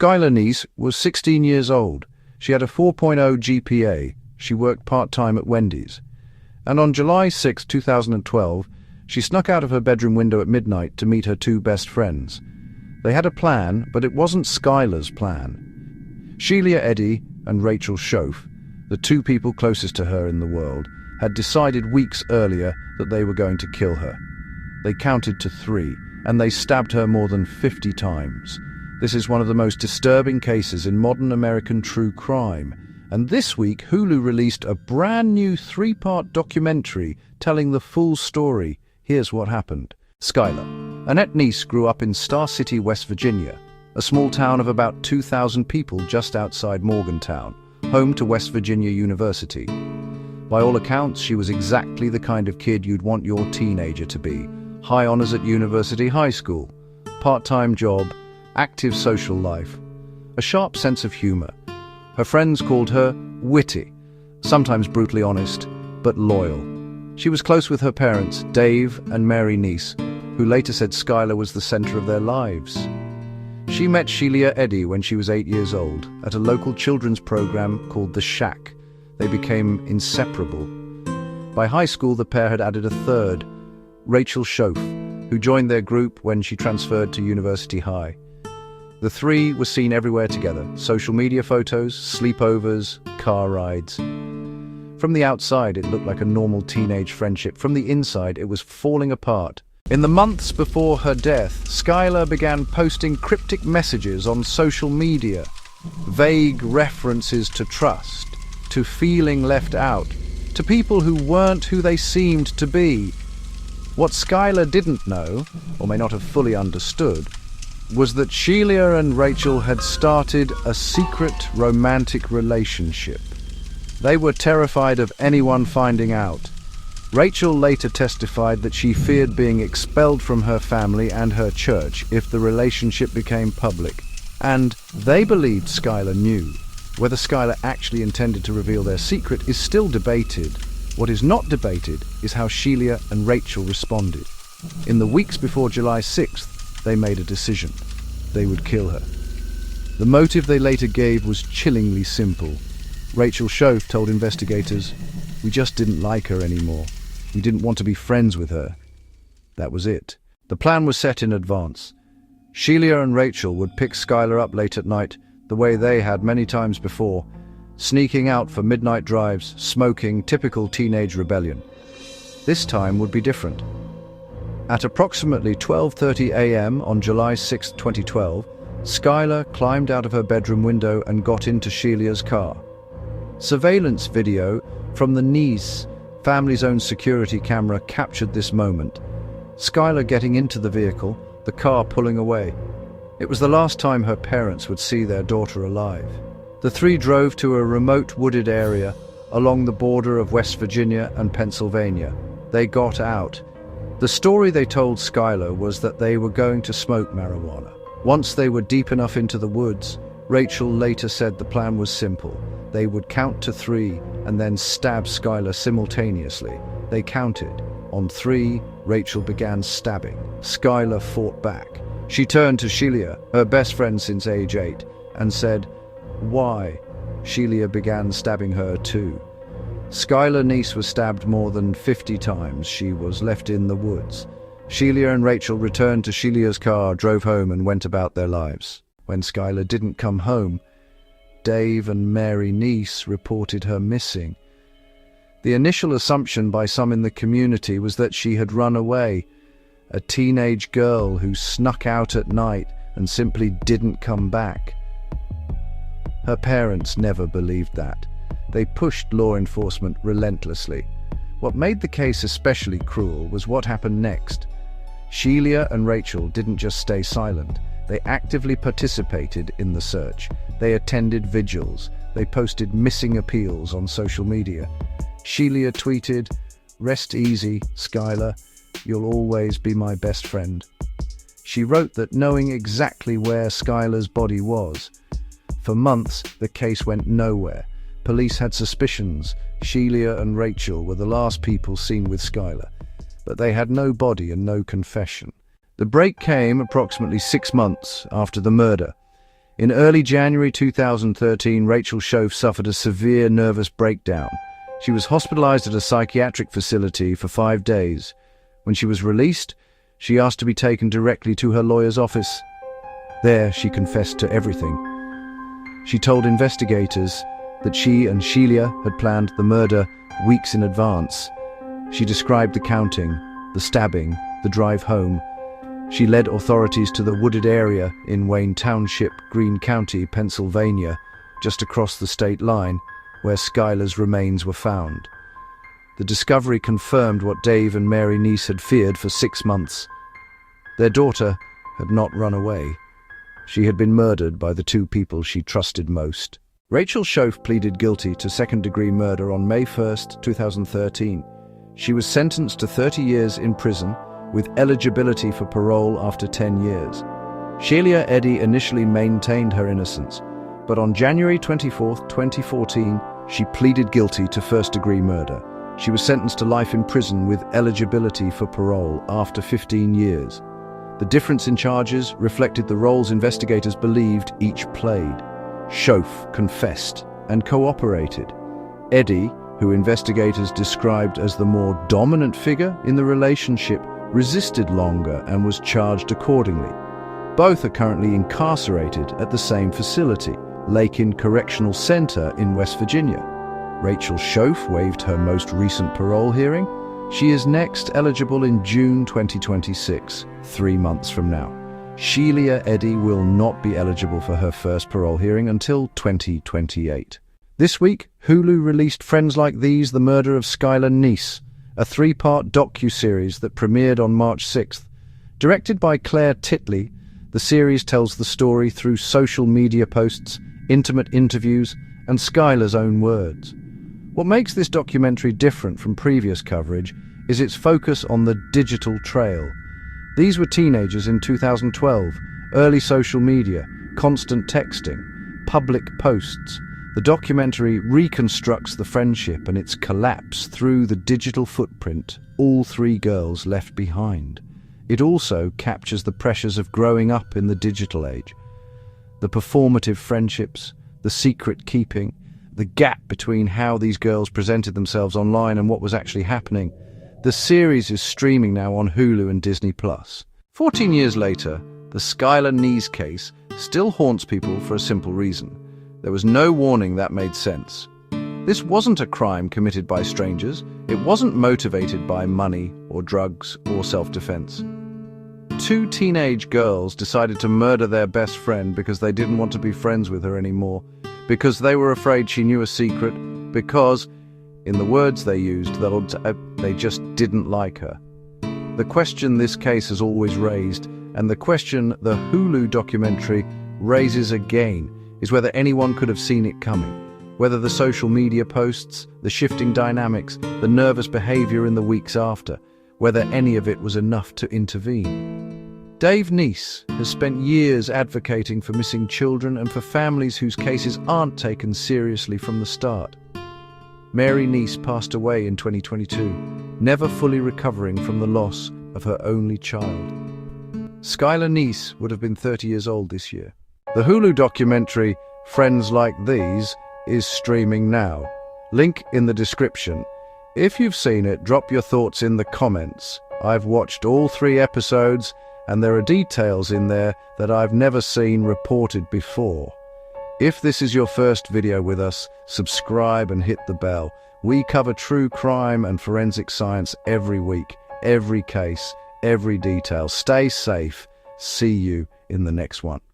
Skylar Neese was 16 years old. She had a 4.0 GPA. She worked part-time at Wendy's. And on July 6, 2012, she snuck out of her bedroom window at midnight to meet her two best friends. They had a plan, but it wasn't Skylar's plan. Shelia, Eddy, and Rachel Shoaf, the two people closest to her in the world, had decided weeks earlier that they were going to kill her. They counted to 3, and they stabbed her more than 50 times. This is one of the most disturbing cases in modern American true crime. And this week, Hulu released a brand new 3-part documentary telling the full story. Here's what happened. Skylar. Annette Neese grew up in Star City, West Virginia, a small town of about 2,000 people just outside Morgantown, home to West Virginia University. By all accounts, she was exactly the kind of kid you'd want your teenager to be. High honors at University High School, part-time job, active social life, a sharp sense of humor. Her friends called her witty, sometimes brutally honest, but loyal. She was close with her parents, Dave and Mary Neese, who later said Skylar was the center of their lives. She met Shelia Eddy when she was 8 years old at a local children's program called The Shack. They became inseparable. By high school, the pair had added a third, Rachel Shoaf, who joined their group when she transferred to University High. The three were seen everywhere together: social media photos, sleepovers, car rides. From the outside, it looked like a normal teenage friendship. From the inside, it was falling apart. In the months before her death, Skylar began posting cryptic messages on social media, vague references to trust, to feeling left out, to people who weren't who they seemed to be. What Skylar didn't know, or may not have fully understood, was that Shelia and Rachel had started a secret romantic relationship. They were terrified of anyone finding out. Rachel later testified that she feared being expelled from her family and her church if the relationship became public, and they believed Skylar knew. Whether Skylar actually intended to reveal their secret is still debated. What is not debated is how Shelia and Rachel responded. In the weeks before July 6th, they made a decision. They would kill her. The motive they later gave was chillingly simple. Rachel Shoaf told investigators, "We just didn't like her anymore. We didn't want to be friends with her." That was it. The plan was set in advance. Shelia and Rachel would pick Skylar up late at night, the way they had many times before, sneaking out for midnight drives, smoking, typical teenage rebellion. This time would be different. At approximately 12:30 a.m. on July 6, 2012, Skylar climbed out of her bedroom window and got into Shelia's car. Surveillance video from the Neese family's own security camera captured this moment. Skylar getting into the vehicle, the car pulling away. It was the last time her parents would see their daughter alive. The three drove to a remote wooded area along the border of West Virginia and Pennsylvania. They got out. The story they told Skylar was that they were going to smoke marijuana. Once they were deep enough into the woods, Rachel later said the plan was simple. They would count to 3 and then stab Skylar simultaneously. They counted. On 3, Rachel began stabbing. Skylar fought back. She turned to Shelia, her best friend since age 8, and said, "Why?" Shelia began stabbing her too. Skylar Neese was stabbed more than 50 times. She was left in the woods. Shelia and Rachel returned to Shelia's car, drove home, and went about their lives. When Skylar didn't come home, Dave and Mary Neese reported her missing. The initial assumption by some in the community was that she had run away, a teenage girl who snuck out at night and simply didn't come back. Her parents never believed that. They pushed law enforcement relentlessly. What made the case especially cruel was what happened next. Shelia and Rachel didn't just stay silent. They actively participated in the search. They attended vigils. They posted missing appeals on social media. Shelia tweeted, "Rest easy, Skylar. You'll always be my best friend." She wrote that knowing exactly where Skylar's body was. For months, the case went nowhere. Police had suspicions. Shelia and Rachel were the last people seen with Skylar, but they had no body and no confession. The break came approximately 6 months after the murder. In early January 2013, Rachel Shoaf suffered a severe nervous breakdown. She was hospitalized at a psychiatric facility for 5 days. When she was released, she asked to be taken directly to her lawyer's office. There, she confessed to everything. She told investigators that she and Shelia had planned the murder weeks in advance. She described the counting, the stabbing, the drive home. She led authorities to the wooded area in Wayne Township, Greene County, Pennsylvania, just across the state line, where Skylar's remains were found. The discovery confirmed what Dave and Mary Neese had feared for 6 months. Their daughter had not run away. She had been murdered by the 2 people she trusted most. Rachel Shoaf pleaded guilty to second-degree murder on May 1, 2013. She was sentenced to 30 years in prison, with eligibility for parole after 10 years. Shelia Eddy initially maintained her innocence, but on January 24, 2014, she pleaded guilty to first-degree murder. She was sentenced to life in prison with eligibility for parole after 15 years. The difference in charges reflected the roles investigators believed each played. Shoaf confessed and cooperated. Eddy, who investigators described as the more dominant figure in the relationship, resisted longer and was charged accordingly. Both are currently incarcerated at the same facility, Lakin Correctional Center in West Virginia. Rachel Shoaf waived her most recent parole hearing. She is next eligible in June 2026, 3 months from now. Shelia Eddy will not be eligible for her first parole hearing until 2028. This week, Hulu released Friends Like These: The Murder of Skylar Neese, a 3-part docu-series that premiered on March 6th. Directed by Claire Titley, the series tells the story through social media posts, intimate interviews, and Skylar's own words. What makes this documentary different from previous coverage is its focus on the digital trail. These were teenagers in 2012, early social media, constant texting, public posts. The documentary reconstructs the friendship and its collapse through the digital footprint all 3 girls left behind. It also captures the pressures of growing up in the digital age. The performative friendships, the secret keeping, the gap between how these girls presented themselves online and what was actually happening. The series is streaming now on Hulu and Disney+. 14 years later, the Skylar Neese case still haunts people for a simple reason. There was no warning that made sense. This wasn't a crime committed by strangers. It wasn't motivated by money or drugs or self-defense. 2 teenage girls decided to murder their best friend because they didn't want to be friends with her anymore, because they were afraid she knew a secret, because, in the words they used, they just didn't like her. The question this case has always raised, and the question the Hulu documentary raises again, is whether anyone could have seen it coming. Whether the social media posts, the shifting dynamics, the nervous behavior in the weeks after, whether any of it was enough to intervene. Dave Neese has spent years advocating for missing children and for families whose cases aren't taken seriously from the start. Mary Neese passed away in 2022, never fully recovering from the loss of her only child. Skylar Neese would have been 30 years old this year. The Hulu documentary Friends Like These is streaming now. Link in the description. If you've seen it, drop your thoughts in the comments. I've watched all 3 episodes, and there are details in there that I've never seen reported before. If this is your first video with us, subscribe and hit the bell. We cover true crime and forensic science every week, every case, every detail. Stay safe. See you in the next one.